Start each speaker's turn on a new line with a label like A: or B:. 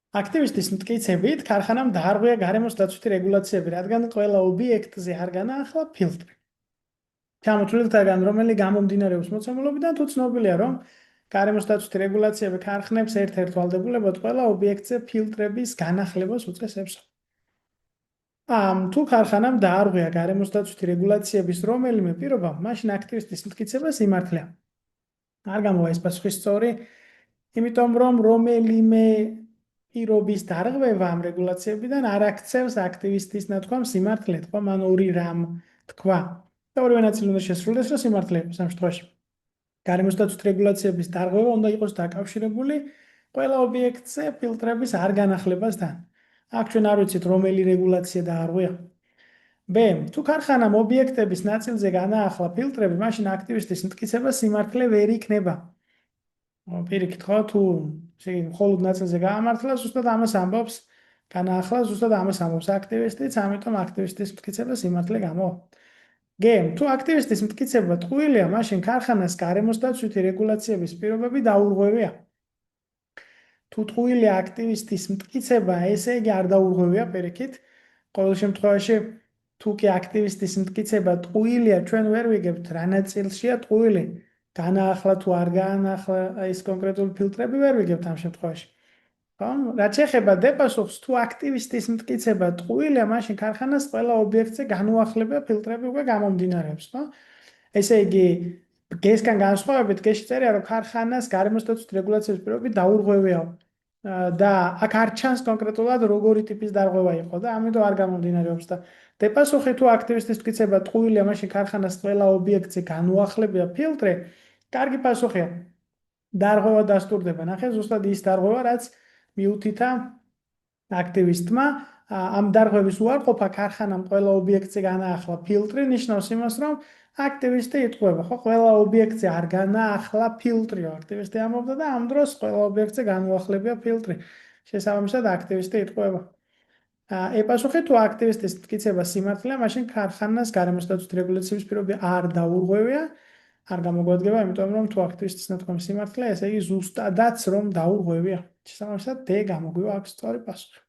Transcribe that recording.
A: აქტივისტის მტკიცებით, ქარხანამ დაარღვია გარემოს დაცვითი რეგულაციები, რადგან ყველა ობიექტზე არ განაახლა ფილტრი. ჩამოთვლილთაგან, რომელი გამომდინარეობს მოცემულობიდან, თუ ცნობილია, რომ გარემოს დაცვითი რეგულაციები ქარხნებს ერთ-ერთ ვალდებულებად ყველა ობიექტზე ფილტრების განახლებას უწესებს. თუ ქარხანამ დაარღვია გარემოს დაცვითი რეგულაციების რომელიმე პირობა, მაშინ აქტივისტის მტკიცება სიმართლეა. არ გამოვა ეს პასუხი სწორი, იმიტომ რომ რომელიმე პირობის დარღვევა ამ რეგულაციებიდან არ აქცევს აქტივისტის ნათქვამ სიმართლე, თქვა მან ორი რამ თქვა. და ორივე ნაწილი უნდა შესრულდეს, რომ სიმართლე იყოს ამ შემთხვევაში. გარემოს დაცვითი რეგულაციების დარღვევა უნდა იყოს დაკავშირებული ყველა ობიექტზე ფილტრების არ განახლებასთან. აქ ჩვენ არ ვიცით, რომელი რეგულაცია დაარღვია. B. თუ ქარხანამ ობიექტების ნაწილზე განაახლა ფილტრები, მაშინ აქტივისტის მტკიცება სიმართლე ვერ იქნება. პირიქით, ხო, თუ მხოლოდ ნაწილზე გაამართლა, ზუსტად ამას ამბობს, განაახლა, ზუსტად ამას ამბობს აქტივისტიც, ამიტომ აქტივისტის მტკიცება სიმართლე გამოვა. G. თუ აქტივისტის მტკიცება ტყუილია, მაშინ ქარხანას გარემოს დაცვითი რეგულაციების პირობები დაურღვევია. თუ ტყუილია აქტივისტის მტკიცება, ესე იგი არ დაურღვევია, პირიქით. ყოველ შემთხვევაში, თუ კი აქტივისტის მტკიცება ტყუილია, ჩვენ ვერ ვიგებთ რა ნაწილშია ტყუილი. განაახლა თუ არ განაახლა ეს კონკრეტული ფილტრები ვერ ვიგებთ ამ შემთხვევაში. ხო? რაც ეხება დეპასუხს, თუ აქტივისტის მტკიცება ტყუილია, მაშინ ქარხანას ყველა ობიექტზე განუახლება ფილტრები უკვე გამომდინარეობს, ხო? ესე იგი, გესგან განსხვავებით, გეში წერია, რომ ქარხანას გარემოს დაცვითი რეგულაციების პირობები დაურღვევია. და აქ არ ჩანს კონკრეტულად როგორი ტიპის დარღვევა იყო და ამიტომ არ გამომდინარეობს და დეპასუხი თუ აქტივისტის მტკიცება ტყუილია, მაშინ ქარხანას ყველა ობიექტზე განუახლებია ფილტრი, კარგი პასუხია. დარღვევა დასტურდება. ნახე, ზუსტად ის დარღვევა, რაც მიუთითა აქტივისტმა, ამ დარღვევის უარყოფა ქარხანამ ყველა ობიექტზე განაახლა ფილტრი, ნიშნავს იმას, რომ აქტივისტი იტყუება, ხო, ყველა ობიექტზე არ განაახლა ფილტრიო, აქტივისტი ამბობდა და ამ დროს ყველა ობიექტზე განუახლებია ფილტრი. შესაბამისად, აქტივისტი იტყუება. ეპასუხი თუ აქტივისტის მტკიცება სიმართლეა, მაშინ ქარხანას გარემოს დაცვითი რეგულაციების პირობები არ დაურღვევია, არ გამოგვადგება, იმიტომ რომ თუ აქტივისტის ნათქვამი სიმართლეა, ესე იგი ზუსტადაც რომ დაურღვევია. შესაბამისად, D გამოგვივა აქ სწორი პასუხი.